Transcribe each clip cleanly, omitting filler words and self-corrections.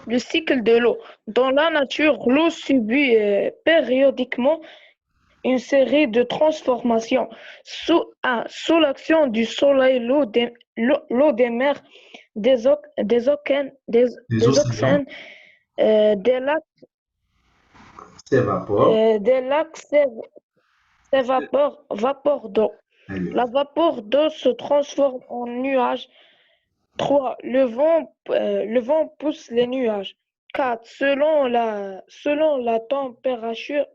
Le cycle de l'eau. Dans la nature, l'eau subit périodiquement une série de transformations. Sous l'action du soleil, l'eau des mers, Les des océans oxènes, des lacs, s'évaporent. s'évapore, vapeur d'eau. Très bien. La vapeur d'eau se transforme en nuages. 3. Le vent pousse les nuages. 4. Selon la température,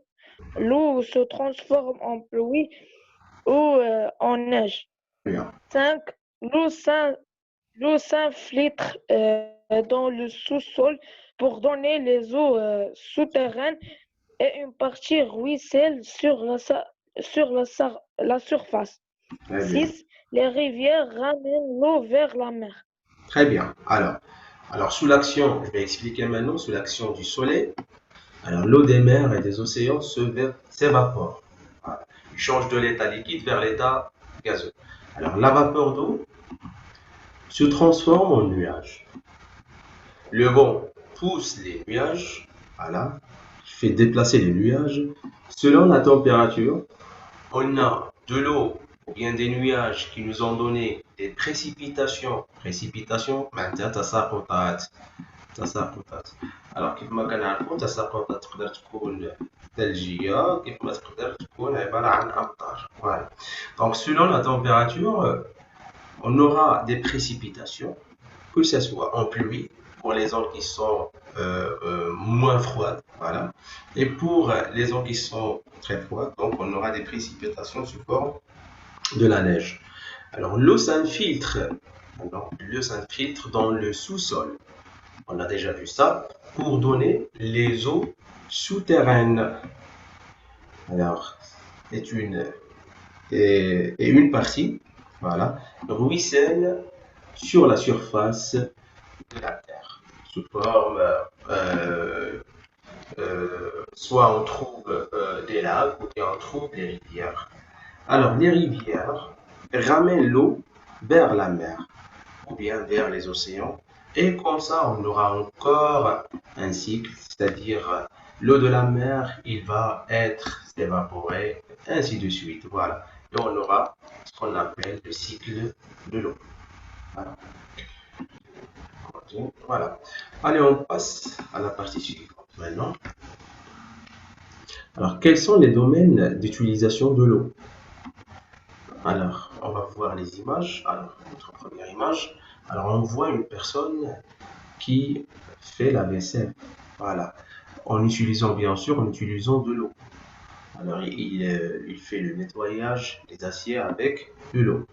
l'eau se transforme en pluie ou en neige. Très bien. 5. L'eau l'eau s'infiltre dans le sous-sol pour donner les eaux souterraines et une partie ruisselle la surface. Très bien. 6. Les rivières ramènent l'eau vers la mer. Très bien. Alors, sous l'action, je vais expliquer maintenant, sous l'action du soleil, alors l'eau des mers et des océans s'évapore. Voilà. Il change de l'état liquide vers l'état gazeux. Alors, la vapeur d'eau se transforme en nuage. Le vent pousse les nuages, voilà, fait déplacer les nuages. Selon la température, on a de l'eau ou bien des nuages qui nous ont donné des précipitations. Précipitations, معناتها تساقطات. alors كيف ما كنعرفوا تساقطات تقدر تكون ثلجية كيف ما تقدر تكون عبارة عن أمطار. Voilà. Donc selon la température, on aura des précipitations, que ce soit en pluie pour les zones qui sont moins froides, voilà. Et pour les zones qui sont très froides, donc on aura des précipitations sous forme de la neige. Alors l'eau s'infiltre dans le sous-sol. On a déjà vu ça pour donner les eaux souterraines. Alors, et une partie, voilà, ruisselle sur la surface de la Terre sous forme soit on trouve des lacs ou bien on trouve des rivières. Alors les rivières ramènent l'eau vers la mer ou bien vers les océans et comme ça on aura encore un cycle, c'est-à-dire l'eau de la mer il va être évaporée, ainsi de suite. Voilà. Et on aura ce qu'on appelle le cycle de l'eau. Voilà. Voilà. Allez, on passe à la partie suivante maintenant. Alors, quels sont les domaines d'utilisation de l'eau? Alors, on va voir les images. Alors, notre première image. Alors, on voit une personne qui fait la vaisselle. Voilà. En utilisant, bien sûr, en utilisant de l'eau. Alors, il fait le nettoyage des assiettes avec de l'eau.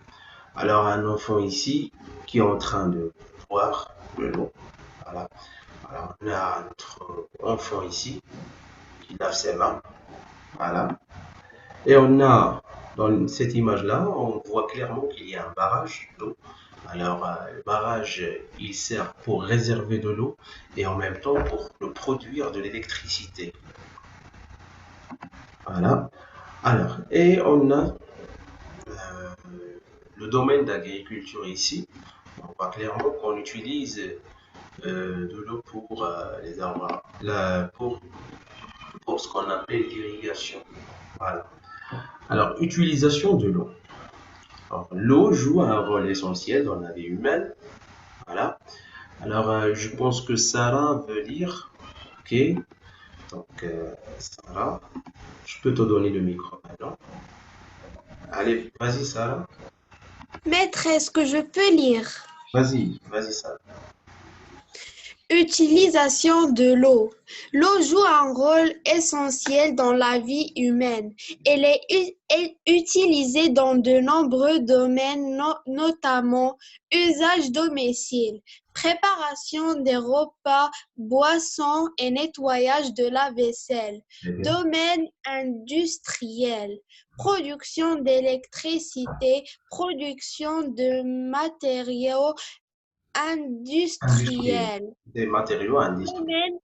Alors, un enfant ici qui est en train de boire de l'eau. Voilà. Alors, on a notre enfant ici qui lave ses mains. Voilà. Et on a, dans cette image-là, on voit clairement qu'il y a un barrage d'eau. Alors, le barrage, il sert pour réserver de l'eau et en même temps pour nous produire de l'électricité. Voilà. Alors, et on a euh, le domaine d'agriculture ici. On voit clairement qu'on utilise de l'eau pour les arbres, pour ce qu'on appelle l'irrigation. Voilà. Alors, utilisation de l'eau. Alors, l'eau joue un rôle essentiel dans la vie humaine. Voilà. Alors, je pense que Sarah veut lire. Ok. Donc, Sarah, je peux te donner le micro maintenant. Allez, vas-y, Sarah. Maître, est-ce que je peux lire? Vas-y, Sarah. Utilisation de l'eau. L'eau joue un rôle essentiel dans la vie humaine. Elle est utilisée dans de nombreux domaines, notamment usage domicile, préparation des repas, boissons et nettoyage de la vaisselle. Très bien. Domaine industriel, production d'électricité, production de matériaux Industriel. industriels. Des matériaux industriels.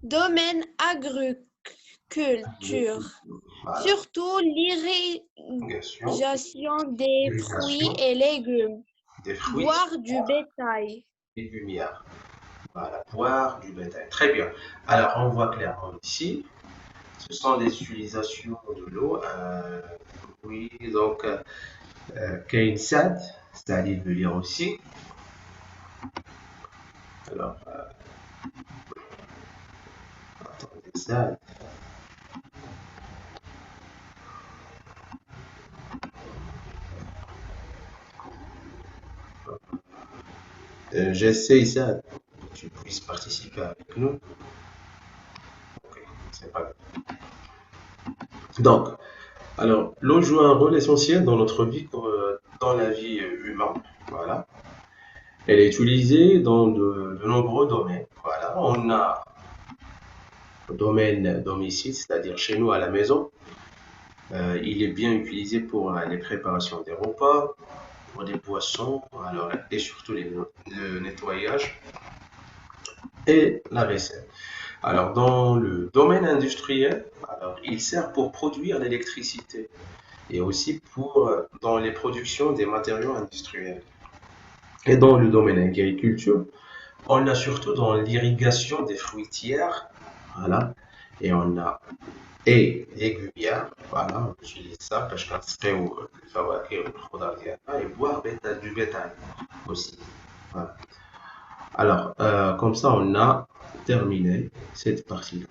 Domaine agriculture, Voilà. surtout Irrigation. l'irrigation des fruits Irrigation et légumes, des fruits voire du bétail. légumières. Voilà, boire du bétail. Très bien. Alors, on voit clairement ici, ce sont des utilisations de l'eau. Oui, donc, Kane Sad, c'est-à-dire de lire aussi. Alors, attendez, Sad. J'essaie ça, que tu puisses participer avec nous. Ok, c'est pas grave. Donc, alors, l'eau joue un rôle essentiel dans notre vie, dans la vie humaine. Voilà. Elle est utilisée dans de nombreux domaines. Voilà. On a le domaine domicile, c'est-à-dire chez nous à la maison. Il est bien utilisé pour les préparations des repas, pour des boissons, alors, et surtout le nettoyage et la vaisselle. Alors, dans le domaine industriel, alors, il sert pour produire l'électricité et aussi dans les productions des matériaux industriels. Et dans le domaine agriculture, on a surtout dans l'irrigation des fruitières, voilà, et on a et légumières, voilà, on utilise ça باش كنسقيو الفواكه والخضار ديالنا et boire du bétail aussi. Voilà. Alors, comme ça, on a terminé cette partie-là.